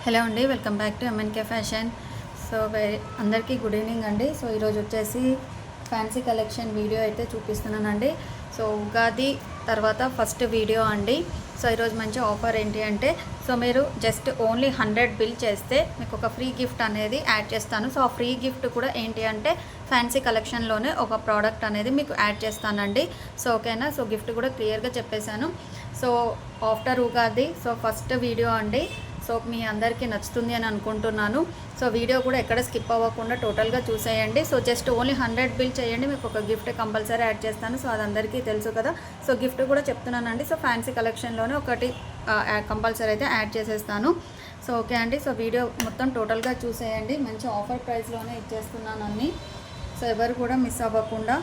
Hello అండి, welcome back to MNK fashion. So అందరికీ good evening అండి. సో ఈరోజు వచ్చేసి ఫ్యాన్సీ కలెక్షన్ వీడియో అయితే చూపిస్తున్నానండి. సో ఉగాది తర్వాత ఫస్ట్ వీడియో అండి. సో ఈరోజు మంచి ఆఫర్ ఏంటి అంటే, సో మీరు జస్ట్ ఓన్లీ 100 బిల్ చేస్తే మీకు ఒక ఫ్రీ గిఫ్ట్ అనేది యాడ్ చేస్తాను. సో ఆ ఫ్రీ గిఫ్ట్ కూడా ఏంటి అంటే ఫ్యాన్సీ కలెక్షన్లోనే ఒక ప్రోడక్ట్ అనేది మీకు యాడ్ చేస్తానండి. సో ఓకేనా. సో గిఫ్ట్ కూడా క్లియర్గా చెప్పేశాను. So after Ugadi so first video అండి. సో మీ అందరికీ నచ్చుతుంది అని అనుకుంటున్నాను. సో వీడియో కూడా ఎక్కడ స్కిప్ అవ్వకుండా టోటల్గా చూసేయండి. సో జస్ట్ ఓన్లీ 100 బిల్ చేయండి, మీకు ఒక గిఫ్ట్ కంపల్సరీ యాడ్ చేస్తాను. సో అది అందరికీ తెలుసు కదా. సో గిఫ్ట్ కూడా చెప్తున్నానండి. సో ఫ్యాన్సీ కలెక్షన్లోనే ఒకటి కంపల్సరీ అయితే యాడ్ చేసేస్తాను. సో ఓకే అండి. సో వీడియో మొత్తం టోటల్గా చూసేయండి. మంచి ఆఫర్ ప్రైస్లోనే ఇచ్చేస్తున్నాను అన్నీ. సో ఎవరు కూడా మిస్ అవ్వకుండా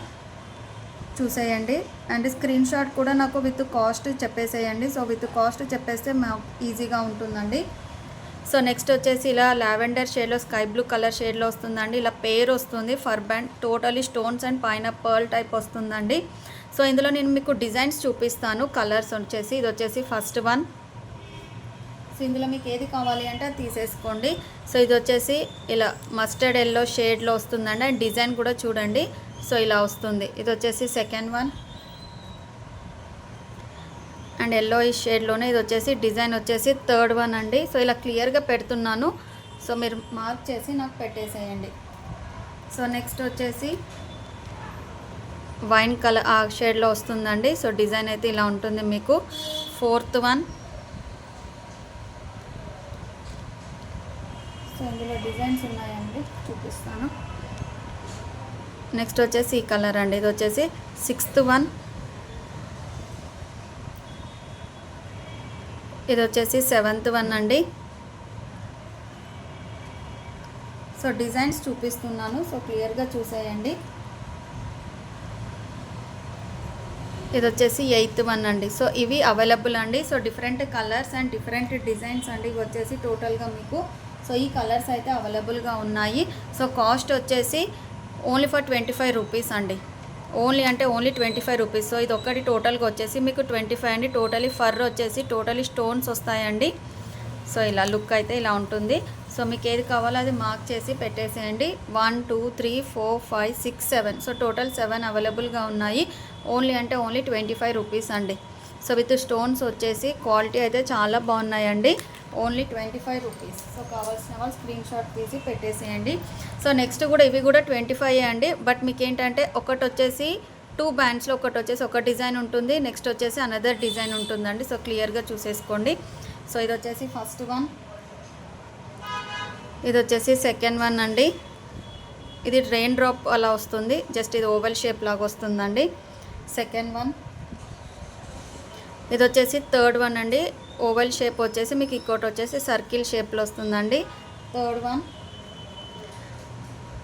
చూసేయండి. అండ్ స్క్రీన్ షాట్ కూడా నాకు విత్ కాస్ట్ చెప్పేసేయండి. సో విత్ కాస్ట్ చెప్పేస్తే మాకు ఈజీగా ఉంటుందండి. సో నెక్స్ట్ వచ్చేసి ఇలా లావెండర్ షేడ్లో స్కై బ్లూ కలర్ షేడ్లో వస్తుందండి. ఇలా పేర్ వస్తుంది, for band totally stones and పైన పర్ల్ టైప్ వస్తుందండి. సో ఇందులో నేను మీకు డిజైన్స్ చూపిస్తాను. కలర్స్ వచ్చేసి ఇది వచ్చేసి ఫస్ట్ వన్. సో ఇందులో మీకు ఏది కావాలి అంటే అది తీసేసుకోండి. సో ఇది వచ్చేసి ఇలా మస్టర్డ్ ఎల్లో షేడ్లో వస్తుందండి. అండ్ డిజైన్ కూడా చూడండి. సో ఇలా వస్తుంది. ఇది వచ్చేసి సెకండ్ వన్. అండ్ ఎల్లో ఈ షేడ్లోనే ఇది వచ్చేసి డిజైన్ వచ్చేసి థర్డ్ వన్ అండి. సో ఇలా క్లియర్గా పెడుతున్నాను. సో మీరు మార్క్ చేసి నాకు పెట్టేసేయండి. సో నెక్స్ట్ వచ్చేసి వైన్ కలర్ ఆ షేడ్లో వస్తుందండి. సో డిజైన్ అయితే ఇలా ఉంటుంది మీకు. Fourth one. సో ఇందులో డిజైన్స్ ఉన్నాయండి, చూపిస్తాను. నెక్స్ట్ వచ్చేసి ఈ కలర్ అండి. ఇది వచ్చేసి సిక్స్త్ వన్. ఇది వచ్చేసి సెవెంత్ వన్ అండి. సో డిజైన్స్ చూపిస్తున్నాను. సో క్లియర్గా చూసేయండి. ఇది వచ్చేసి ఎయిత్ వన్ అండి. సో ఇవి అవైలబుల్ అండి. So different colours and different designs అండి. ఇవి వచ్చేసి టోటల్గా మీకు సో ఈ కలర్స్ అయితే అవైలబుల్గా ఉన్నాయి. సో కాస్ట్ వచ్చేసి ఓన్లీ ఫర్ 25 రూపీస్ అండి. ఓన్లీ అంటే ఓన్లీ 25 రూపీస్. సో ఇది ఒకటి టోటల్గా వచ్చేసి మీకు 25 అండి. టోటలీ ఫర్ వచ్చేసి టోటలీ స్టోన్స్ వస్తాయండి. సో ఇలా లుక్ అయితే ఇలా ఉంటుంది. సో మీకు ఏది కావాలో అది మార్క్ చేసి పెట్టేసేయండి. 1 2 3 4 5 6 7. సో టోటల్ 7 అవైలబుల్గా ఉన్నాయి. ఓన్లీ అంటే ఓన్లీ 25 రూపీస్ అండి. సో విత్ స్టోన్స్ వచ్చేసి క్వాలిటీ అయితే చాలా బాగున్నాయండి. Only 25 rupees. సో కావాల్సిన వాళ్ళు స్క్రీన్ షాట్ తీసి పెట్టేసేయండి. సో నెక్స్ట్ కూడా ఇవి కూడా 25 అండి. బట్ మీకు ఏంటంటే ఒకటి వచ్చేసి 2 బ్యాండ్స్లో ఒకటి వచ్చేసి ఒక డిజైన్ ఉంటుంది, నెక్స్ట్ వచ్చేసి అనదర్ డిజైన్ ఉంటుందండి. సో క్లియర్గా చూసేసుకోండి. సో ఇది వచ్చేసి ఫస్ట్ వన్. ఇది వచ్చేసి సెకండ్ వన్ అండి. ఇది రెయిన్ డ్రాప్ అలా వస్తుంది, జస్ట్ ఇది ఓవెల్ షేప్ లాగా వస్తుందండి. Second one. ఇది వచ్చేసి థర్డ్ వన్ అండి. ఓవెల్ షేప్ వచ్చేసి మీకు ఇంకోటి వచ్చేసి సర్కిల్ షేప్లో వస్తుందండి. Third one.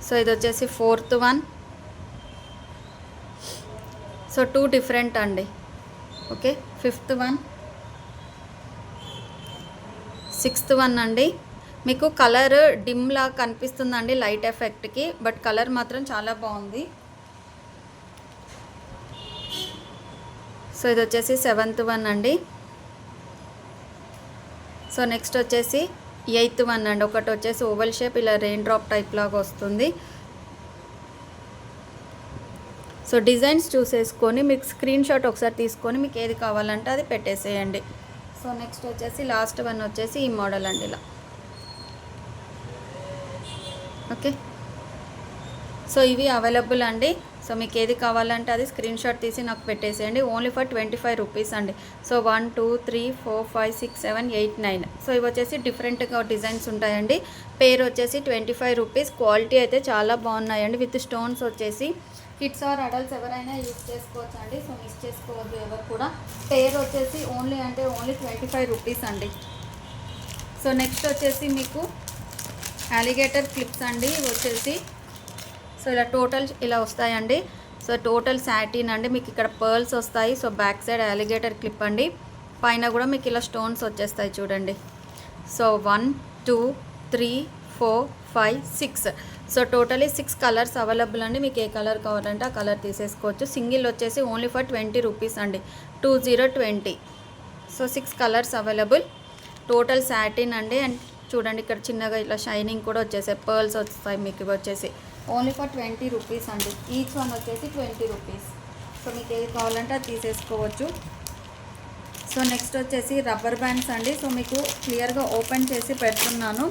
సో ఇది వచ్చేసి ఫోర్త్ వన్. సో 2 డిఫరెంట్ అండి. Okay. Fifth one. Sixth one అండి. మీకు కలర్ డిమ్లా కనిపిస్తుందండి లైట్ ఎఫెక్ట్కి, బట్ కలర్ మాత్రం చాలా బాగుంది. సో ఇది వచ్చేసి సెవెంత్ వన్ అండి. సో నెక్స్ట్ వచ్చేసి ఎయిత్ వన్ అండి. ఒకటి వచ్చేసి ఓవెల్ షేప్ ఇలా రెయిన్ డ్రాప్ టైప్ లాగా వస్తుంది. సో డిజైన్స్ చూసేసుకొని మీకు స్క్రీన్ షాట్ ఒకసారి తీసుకొని మీకు ఏది కావాలంటే అది పెట్టేసేయండి. సో నెక్స్ట్ వచ్చేసి లాస్ట్ వన్ వచ్చేసి ఈ మోడల్ అండి ఇలా. ఓకే. సో ఇవి అవైలబుల్ అండి. సో మీకు ఏది కావాలంటే అది స్క్రీన్ షాట్ తీసి నాకు పెట్టేసేయండి. ఓన్లీ ఫర్ 25 రూపీస్ అండి. సో 1 2 3 4 5 6 7 8 9. సో ఇవి వచ్చేసి డిఫరెంట్గా డిజైన్స్ ఉంటాయండి. పేరు వచ్చేసి 25 రూపీస్. క్వాలిటీ అయితే చాలా బాగున్నాయండి. విత్ స్టోన్స్ వచ్చేసి కిడ్స్ ఆర్ అడల్ట్స్ ఎవరైనా యూజ్ చేసుకోవచ్చు అండి. సో మిస్ చేసుకోవద్దు ఎవరు కూడా. పేరు వచ్చేసి ఓన్లీ అంటే ఓన్లీ 25 రూపీస్ అండి. సో నెక్స్ట్ వచ్చేసి మీకు అలిగేటర్ క్లిప్స్ అండి. ఇవి వచ్చేసి సో ఇలా టోటల్ ఇలా వస్తాయండి. సో టోటల్ సాటిన్ అండి. మీకు ఇక్కడ పర్ల్స్ వస్తాయి. So back side alligator clip అండి. పైన కూడా మీకు ఇలా స్టోన్స్ వచ్చేస్తాయి చూడండి. So 1 2 3 4 5 6. So totally 6 colours available అండి. మీకు ఏ కలర్ కావాలంటే ఆ కలర్ తీసేసుకోవచ్చు. సింగిల్ వచ్చేసి ఓన్లీ ఫర్ 20 రూపీస్ అండి. 2020. So 6 colours available. Total satin అండి. అండ్ చూడండి ఇక్కడ చిన్నగా ఇట్లా షైనింగ్ కూడా వచ్చేసాయి, పర్ల్స్ వస్తాయి మీకు ఇవి వచ్చేసి ఓన్లీ ఫర్ 20 రూపీస్ అండి. ఈచ్ వన్ వచ్చేసి 20 రూపీస్. సో మీకు ఏది కావాలంటే అది తీసేసుకోవచ్చు. సో నెక్స్ట్ వచ్చేసి రబ్బర్ బ్యాండ్స్ అండి. సో మీకు క్లియర్గా ఓపెన్ చేసి పెడుతున్నాను.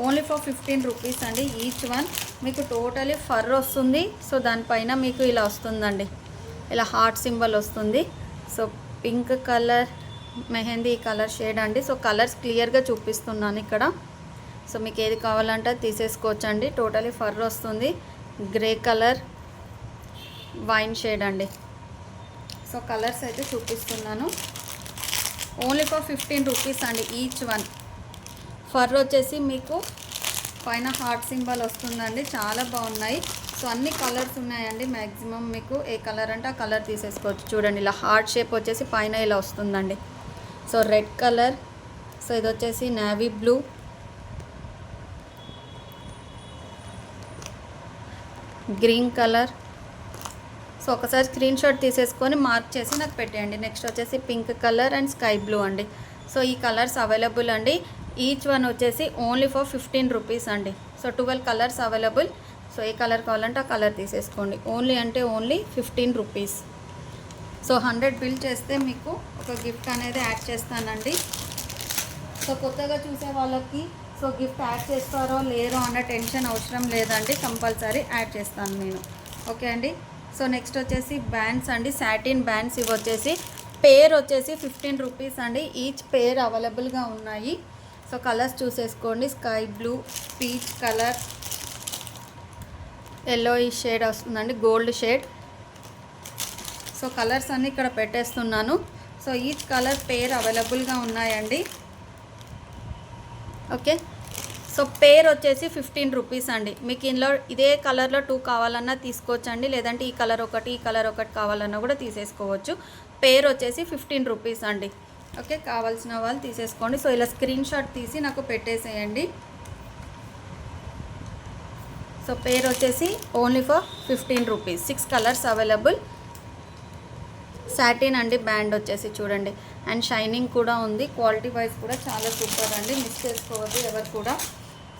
ఓన్లీ ఫర్ 15 రూపీస్ అండి ఈచ్ వన్. మీకు టోటలీ ఫర్ వస్తుంది. సో దానిపైన మీకు ఇలా వస్తుందండి, ఇలా హార్ట్ సింబల్ వస్తుంది. So pink colour, mehndi colour shade అండి. సో కలర్స్ క్లియర్గా చూపిస్తున్నాను ఇక్కడ. సో మీకు ఏది కావాలంటే తీసేసుకోవచ్చు అండి. టోటలీ ఫర్ వస్తుంది. గ్రే కలర్, వైన్ షేడ్ అండి. సో కలర్స్ అయితే చూపిస్తున్నాను. ఓన్లీ ఫర్ 15 రూపీస్ అండి ఈచ్ వన్. ఫర్ వచ్చేసి మీకు పైన హార్ట్ సింబల్ వస్తుందండి. చాలా బాగున్నాయి. సో అన్ని కలర్స్ ఉన్నాయండి. మ్యాక్సిమం మీకు ఏ కలర్ అంటే ఆ కలర్ తీసేసుకోవచ్చు. చూడండి ఇలా హార్ట్ షేప్ వచ్చేసి పైన ఇలా వస్తుందండి. సో రెడ్ కలర్, సో ఇది వచ్చేసి navy blue, green colour. So ఒకసారి స్క్రీన్ షాట్ తీసేసుకొని మార్క్ చేసి నాకు పెట్టేయండి. నెక్స్ట్ వచ్చేసి pink colour and sky blue అండి. సో ఈ కలర్స్ అవైలబుల్ అండి. ఈచ్ వన్ వచ్చేసి ఓన్లీ ఫర్ 15 రూపీస్ అండి. So 12 colours available. సో ఏ కలర్ కావాలంటే ఆ కలర్ తీసేసుకోండి. ఓన్లీ అంటే ఓన్లీ 15 రూపీస్. సో 100 బిల్ చేస్తే మీకు ఒక గిఫ్ట్ అనేది యాడ్ చేస్తానండి. సో కొత్తగా చూసే వాళ్ళకి సో గిఫ్ట్ యాడ్ చేస్తారో లేరో అన్న టెన్షన్ అవసరం లేదండి. కంపల్సరీ యాడ్ చేస్తాను నేను. ఓకే అండి. సో నెక్స్ట్ వచ్చేసి బ్యాండ్స్ అండి. Satin bands. ఇవి వచ్చేసి పేర్ వచ్చేసి 15 రూపీస్ అండి. ఈచ్ పేర్ అవైలబుల్గా ఉన్నాయి. సో కలర్స్ చూసేసుకోండి. Sky blue, peach colour, yellow ఈ షేడ్ వస్తుందండి, గోల్డ్ షేడ్. సో కలర్స్ అన్నీ ఇక్కడ పెట్టేస్తున్నాను. సో ఈచ్ కలర్ పేర్ అవైలబుల్గా ఉన్నాయండి. ఓకే. సో పేర్ వచ్చేసి 15 రూపీస్ అండి. మీకు ఇందులో ఇదే కలర్లో 2 కావాలన్నా తీసుకోవచ్చండి, లేదంటే ఈ కలర్ ఒకటి ఈ కలర్ ఒకటి కావాలన్నా కూడా తీసేసుకోవచ్చు. పేర్ వచ్చేసి 15 రూపీస్ అండి. ఓకే, కావాల్సిన వాళ్ళు తీసేసుకోండి. సో ఇలా స్క్రీన్ షాట్ తీసి నాకు పెట్టేసేయండి. సో పేర్ వచ్చేసి only for 15 rupees. 6 colours available. Satin అండి. బ్యాండ్ వచ్చేసి చూడండి అండ్ షైనింగ్ కూడా ఉంది. క్వాలిటీ వైజ్ కూడా చాలా సూపర్ అండి. మిస్ చేసుకోవద్దు ఎవరు కూడా.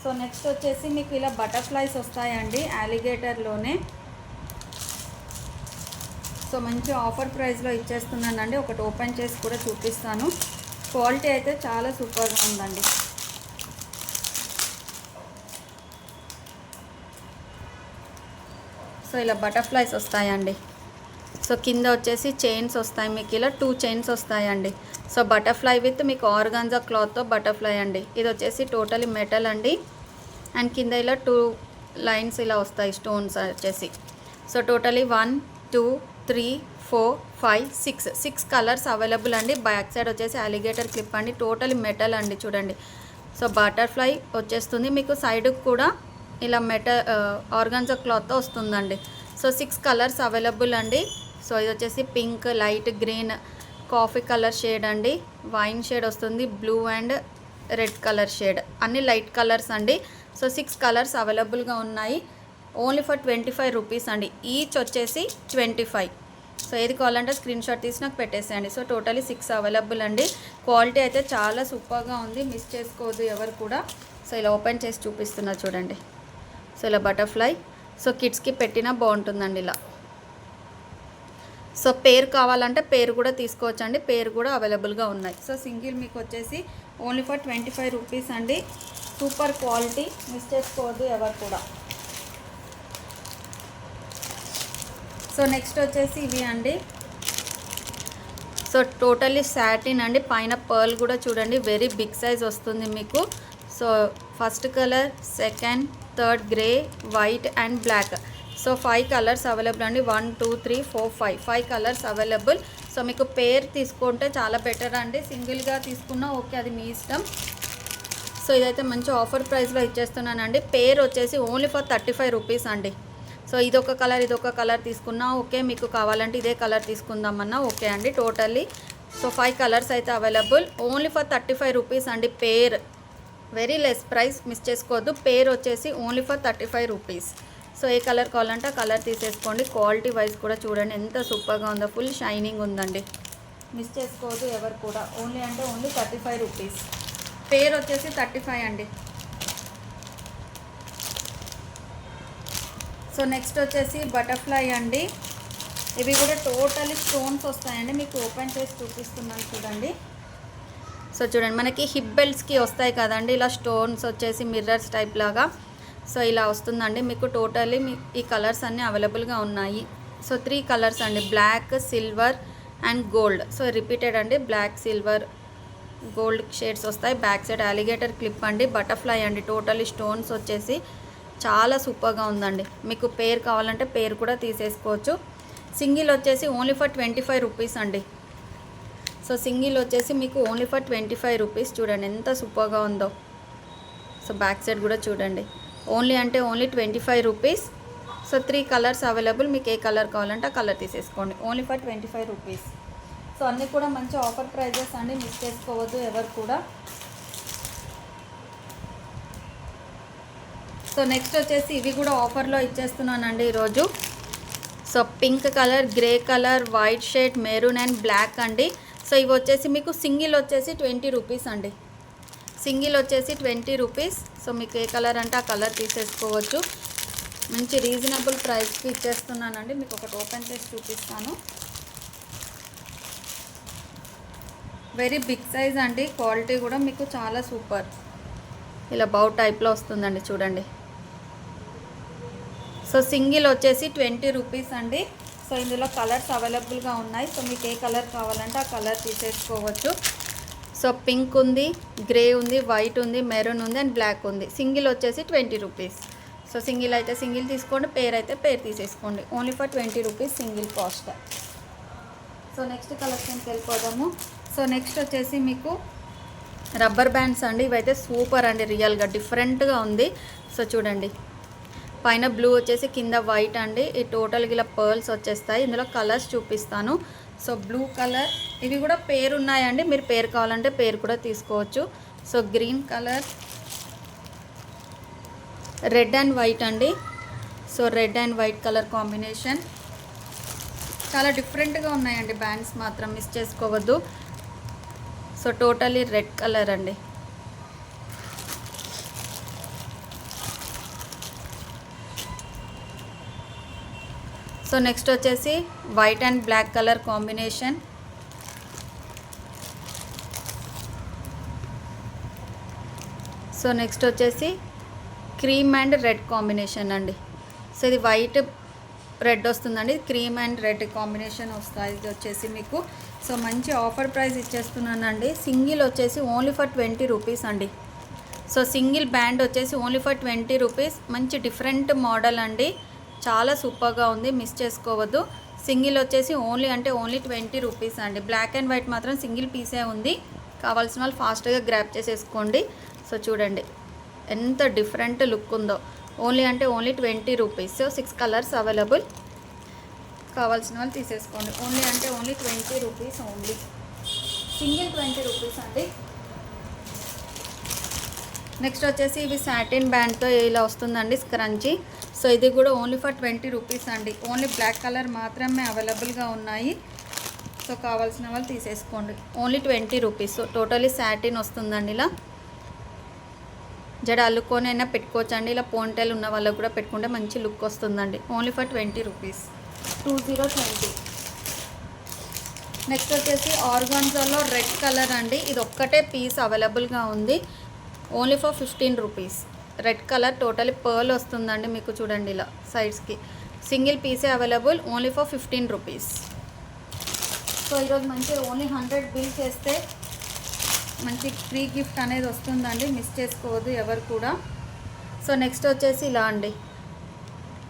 సో నెక్స్ట్ వచ్చేసి మీకు ఇలా బటర్ఫ్లైస్ వస్తాయండి అలిగేటర్లోనే. సో మంచి ఆఫర్ ప్రైస్లో ఇచ్చేస్తున్నానండి. ఒకటి ఓపెన్ చేసి కూడా చూపిస్తాను. క్వాలిటీ అయితే చాలా సూపర్గా ఉందండి. సో ఇలా బటర్ఫ్లైస్ వస్తాయండి. సో కింద వచ్చేసి చైన్స్ వస్తాయి. మీకు ఇలా 2 చైన్స్ వస్తాయండి. సో బటర్ఫ్లై విత్ మీకు ఆర్గాన్జా క్లాత్తో బటర్ఫ్లై అండి. ఇది వచ్చేసి టోటలీ మెటల్ అండి. అండ్ కింద ఇలా 2 లైన్స్ ఇలా వస్తాయి స్టోన్స్ వచ్చేసి. సో టోటలీ 1 2 3 4 5 6 కలర్స్ అవైలబుల్ అండి. బ్యాక్ సైడ్ వచ్చేసి అలిగేటర్ క్లిప్ అండి. టోటలీ మెటల్ అండి చూడండి. సో బటర్ఫ్లై వచ్చేస్తుంది. మీకు సైడ్కి కూడా ఇలా మెటల్ ఆర్గాన్జా క్లాత్తో వస్తుందండి. సో 6 కలర్స్ అవైలబుల్ అండి. సో ఇది వచ్చేసి pink, light green, coffee colour shade అండి, వైన్ షేడ్ వస్తుంది, blue and red colour shade. అన్ని లైట్ కలర్స్ అండి. సో 6 కలర్స్ అవైలబుల్గా ఉన్నాయి. ఓన్లీ ఫర్ 25 రూపీస్ అండి. ఈచ్ వచ్చేసి 25. సో ఏది కావాలంటే స్క్రీన్ షాట్ తీసి నాకు పెట్టేసేయండి. సో టోటలీ 6 అవైలబుల్ అండి. క్వాలిటీ అయితే చాలా సూపర్గా ఉంది. మిస్ చేసుకోవద్దు ఎవరు కూడా. సో ఇలా ఓపెన్ చేసి చూపిస్తున్నా చూడండి. సో ఇలా బటర్ఫ్లై. సో కిడ్స్కి పెట్టినా బాగుంటుందండి ఇలా. సో పేరు కావాలంటే పేరు కూడా తీసుకోవచ్చండి. పేరు కూడా అవైలబుల్గా ఉన్నాయి. సో సింగిల్ మీకు వచ్చేసి ఓన్లీ ఫర్ 25 రూపీస్ అండి. Super quality. మిస్ చేసుకోవద్దు ఎవరు కూడా. సో నెక్స్ట్ వచ్చేసి ఇవి అండి. సో టోటలీ సాటిన్ అండి. పైన పర్ల్ కూడా చూడండి వెరీ బిగ్ సైజ్ వస్తుంది మీకు. So first colour, second, third grey, white and black. So 5 colours available అండి. 1 2 3 4 5 కలర్స్ అవైలబుల్. సో మీకు పేర్ తీసుకుంటే చాలా బెటర్ అండి. సింగిల్గా తీసుకున్నా ఓకే, అది మీ ఇష్టం. సో ఇదైతే మంచి ఆఫర్ ప్రైస్లో ఇచ్చేస్తున్నానండి. పేర్ వచ్చేసి ఓన్లీ ఫర్ 35 రూపీస్ అండి. సో ఇదొక కలర్ తీసుకున్నా ఓకే, మీకు కావాలంటే ఇదే కలర్ తీసుకుందామన్నా ఓకే అండి. టోటల్లీ సో 5 కలర్స్ అయితే అవైలబుల్. ఓన్లీ ఫర్ 35 రూపీస్ అండి. పేర్ వెరీ లెస్ ప్రైస్, మిస్ చేసుకోవద్దు. పేర్ వచ్చేసి only for 35 rupees. So A colour కావాలంటే ఆ కలర్ తీసేసుకోండి. క్వాలిటీ వైజ్ కూడా చూడండి ఎంత సూపర్గా ఉందో. ఫుల్ షైనింగ్ ఉందండి. మిస్ చేసుకోవద్దు ఎవరు కూడా. ఓన్లీ అంటే ఓన్లీ 35 రూపీస్. పేర్ వచ్చేసి 35 అండి. సో నెక్స్ట్ వచ్చేసి బటర్ఫ్లై అండి. ఇవి కూడా టోటలీ స్టోన్స్ వస్తాయండి. మీకు ఓపెన్ చేసి చూపిస్తున్నాను చూడండి. సో చూడండి, మనకి హిప్ బెల్ట్స్కి వస్తాయి కదండి ఇలా స్టోన్స్ వచ్చేసి మిర్రర్స్ టైప్ లాగా. సో ఇలా వస్తుందండి మీకు. టోటలీ ఈ కలర్స్ అన్నీ అవైలబుల్గా ఉన్నాయి. సో 3 కలర్స్ అండి, black, silver and gold. So repeated అండి, బ్లాక్, సిల్వర్, గోల్డ్ షేడ్స్ వస్తాయి. బ్యాక్ సైడ్ అలిగేటర్ క్లిప్ అండి. బటర్ఫ్లై అండి, టోటలీ స్టోన్స్ వచ్చేసి చాలా సూపర్గా ఉందండి. మీకు పేర్ కావాలంటే పేర్ కూడా తీసేసుకోవచ్చు. సింగిల్ వచ్చేసి ఓన్లీ ఫర్ 25 రూపీస్ అండి. సో సింగిల్ వచ్చేసి మీకు ఓన్లీ ఫర్ 25 రూపీస్. చూడండి ఎంత సూపర్గా ఉందో. సో బ్యాక్ సైడ్ కూడా చూడండి, ఓన్లీ అంటే only 25 rupees. So 3 colours available. మీకు ఏ కలర్ కావాలంటే ఆ కలర్ తీసేసుకోండి, ఓన్లీ ఫర్ 25 రూపీస్. సో అన్నీ కూడా మంచి ఆఫర్ ప్రైజెస్ అండి, మిస్ చేసుకోవద్దు ఎవరు కూడా. సో నెక్స్ట్ వచ్చేసి ఇవి కూడా ఆఫర్లో ఇచ్చేస్తున్నానండి ఈరోజు. So pink colour, grey colour, white shade, maroon and black అండి. సో ఇవి వచ్చేసి మీకు సింగిల్ వచ్చేసి 20 రూపీస్ అండి. సింగిల్ వచ్చేసి 20 రూపీస్. సో మీకు ఏ కలర్ అంటే ఆ కలర్ తీసేసుకోవచ్చు. మంచి రీజనబుల్ ప్రైస్కి ఇచ్చేస్తున్నానండి. మీకు ఒకటి ఓపెన్ చేసి చూపిస్తాను. వెరీ బిగ్ సైజ్ అండి. క్వాలిటీ కూడా మీకు చాలా సూపర్. ఇలా బౌ టైప్లో వస్తుందండి చూడండి. సో సింగిల్ వచ్చేసి 20 రూపీస్ అండి. సో ఇందులో కలర్స్ అవైలబుల్గా ఉన్నాయి. సో మీకు ఏ కలర్ కావాలంటే ఆ కలర్ తీసేసుకోవచ్చు. సో పింక్ ఉంది, గ్రే ఉంది, వైట్ ఉంది, మెరూన్ ఉంది అండ్ బ్లాక్ ఉంది. సింగిల్ వచ్చేసి 20 రూపీస్. సో సింగిల్ అయితే సింగిల్ తీసుకోండి, పేర్ అయితే పేర్ తీసేసుకోండి. Only for 20 rupees single cost. So next కలెక్షన్కి వెళ్ళిపోదాము. సో నెక్స్ట్ వచ్చేసి మీకు రబ్బర్ బ్యాండ్స్ అండి. ఇవైతే సూపర్ అండి, రియల్గా డిఫరెంట్గా ఉంది. సో చూడండి, పైన బ్లూ వచ్చేసి కింద వైట్ అండి. ఈ టోటల్గా ఇలా పర్ల్స్ వచ్చేస్తాయి. ఇందులో కలర్స్ చూపిస్తాను. సో బ్లూ కలర్, ఇవి కూడా పేరు ఉన్నాయండి. మీరు పేరు కావాలంటే పేరు కూడా తీసుకోవచ్చు. So green colour, red and white అండి. So red and white colour combination చాలా డిఫరెంట్గా ఉన్నాయండి. బ్యాండ్స్ మాత్రం మిస్ చేసుకోవద్దు. సో టోటలీ రెడ్ కలర్ అండి. సో నెక్స్ట్ వచ్చేసి white and black colour combination. So next వచ్చేసి క్రీమ్ అండ్ రెడ్ కాంబినేషన్ అండి. సో ఇది వైట్ రెడ్ వస్తుందండి, క్రీమ్ అండ్ రెడ్ కాంబినేషన్ వస్తాయి. ఇది వచ్చేసి మీకు సో మంచి ఆఫర్ ప్రైస్ ఇచ్చేస్తున్నానండి. సింగిల్ వచ్చేసి ఓన్లీ ఫర్ 20 రూపీస్ అండి. సో సింగిల్ బ్యాండ్ వచ్చేసి ఓన్లీ ఫర్ 20 రూపీస్. మంచి డిఫరెంట్ మోడల్ అండి, చాలా సూపర్గా ఉంది, మిస్ చేసుకోవద్దు. సింగిల్ వచ్చేసి ఓన్లీ అంటే ఓన్లీ 20 రూపీస్ అండి. బ్లాక్ అండ్ వైట్ మాత్రం సింగిల్ పీసే ఉంది. కావాల్సిన వాళ్ళు ఫాస్ట్గా గ్రాప్ చేసేసుకోండి. సో చూడండి ఎంత డిఫరెంట్ లుక్ ఉందో. ఓన్లీ అంటే only 20 rupees. So 6 colours available. కావాల్సిన వాళ్ళు తీసేసుకోండి. ఓన్లీ అంటే only 20 rupees. Only single 20 rupees అండి. నెక్స్ట్ వచ్చేసి ఇవి సాటిన్ బ్యాండ్తో ఇలా వస్తుందండి స్క్రంచీ. సో ఇది కూడా ఓన్లీ ఫర్ 20 రూపీస్ అండి. ఓన్లీ బ్లాక్ కలర్ మాత్రమే అవైలబుల్గా ఉన్నాయి. సో కావాల్సిన వాళ్ళు తీసేసుకోండి. Only 20 rupees. So totally satin వస్తుందండి. ఇలా జడ అల్లుకొని అయినా పెట్టుకోవచ్చు అండి. ఇలా పోన్టైల్ ఉన్న వాళ్ళకు కూడా పెట్టుకుంటే మంచి లుక్ వస్తుందండి. Only for 20 rupees. 2020. నెక్స్ట్ వచ్చేసి ఆర్గాన్జాలో రెడ్ కలర్ అండి. ఇది ఒక్కటే పీస్ అవైలబుల్గా ఉంది. Only for 15 rupees. Red colour totally pearl వస్తుందండి మీకు. చూడండి ఇలా సైడ్స్కి సింగిల్ పీసే available. Only for 15 rupees. So ఈరోజు మంచి ఓన్లీ 100 బిల్ చేస్తే మంచి ఫ్రీ గిఫ్ట్ అనేది వస్తుందండి, మిస్ చేసుకోవద్దు ఎవరు కూడా. సో నెక్స్ట్ వచ్చేసి ఇలా అండి,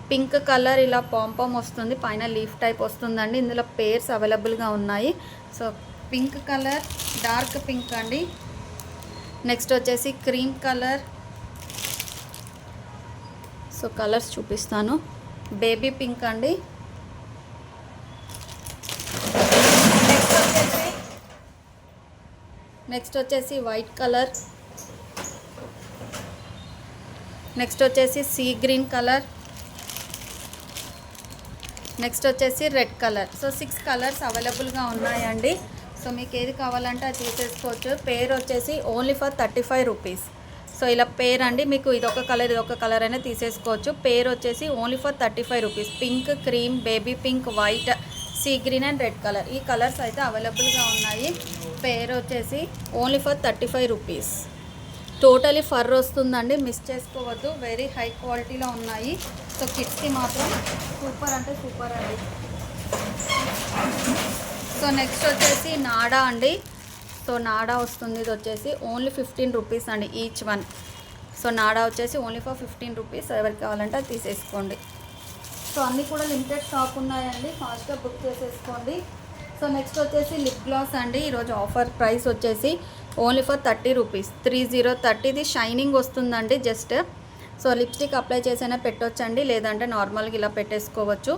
పింక్ కలర్ ఇలా పాంపామ్ వస్తుంది, పైన లీఫ్ టైప్ వస్తుందండి. ఇందులో పేర్స్ అవైలబుల్గా ఉన్నాయి. So pink colour, dark pink అండి. నెక్స్ట్ వచ్చేసి క్రీమ్ కలర్. సో కలర్స్ చూపిస్తాను. బేబీ పింక్ అండి. నెక్స్ట్ వచ్చేసి వైట్ కలర్. నెక్స్ట్ వచ్చేసి సీ గ్రీన్ కలర్. నెక్స్ట్ వచ్చేసి రెడ్ కలర్. సో 6 కలర్స్ అవైలబుల్గా ఉన్నాయండి. సో మీకు ఏది కావాలంటే అది తీసేసుకోవచ్చు. పేర్ వచ్చేసి ఓన్లీ ఫర్ 35 రూపీస్. సో ఇలా పేర్ అండి, మీకు ఇదొక కలర్ అయినా తీసేసుకోవచ్చు. పేర్ వచ్చేసి only for 35 rupees. Pink, cream, baby pink, white, sea green and red colour, ఈ కలర్స్ అయితే అవైలబుల్గా ఉన్నాయి. పేర్ వచ్చేసి only for 35 rupees. Totally for వస్తుందండి, మిస్ చేసుకోవద్దు. వెరీ హై క్వాలిటీలో ఉన్నాయి. సో కిడ్స్కి మాత్రం సూపర్ అంటే సూపర్ అండి. సో నెక్స్ట్ వచ్చేసి నాడా అండి. సో నాడా వస్తుంది, ఇది వచ్చేసి ఓన్లీ 15 రూపీస్ అండి ఈచ్ వన్. సో నాడా వచ్చేసి ఓన్లీ ఫర్ 15 రూపీస్. ఎవరికి కావాలంటే అది తీసేసుకోండి. సో అన్నీ కూడా లిమిటెడ్ స్టాక్ ఉన్నాయండి, ఫాస్ట్గా బుక్ చేసేసుకోండి. సో నెక్స్ట్ వచ్చేసి లిప్ గ్లాస్ అండి. ఈరోజు ఆఫర్ ప్రైస్ వచ్చేసి ఓన్లీ ఫర్ 30 రూపీస్. 30 ఇది షైనింగ్ వస్తుందండి జస్ట్. సో లిప్స్టిక్ అప్లై చేసైనా పెట్టొచ్చండి, లేదంటే నార్మల్గా ఇలా పెట్టేసుకోవచ్చు.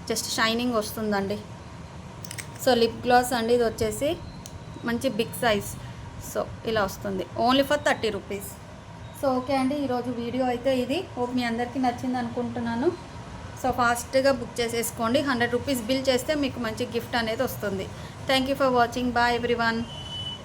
జస్ట్ షైనింగ్ వస్తుందండి. సో లిప్ గ్లాస్ అండి, ఇది వచ్చేసి మంచి బిగ్ సైజ్. సో ఇలా వస్తుంది, only for 30 rupees. So okay అండి, ఈరోజు వీడియో అయితే ఇది. హోప్ మీ అందరికీ నచ్చింది అనుకుంటున్నాను. సో ఫాస్ట్గా బుక్ చేసేసుకోండి. 100 రూపీస్ బిల్ చేస్తే మీకు మంచి గిఫ్ట్ అనేది వస్తుంది. Thank you for watching. Bye everyone.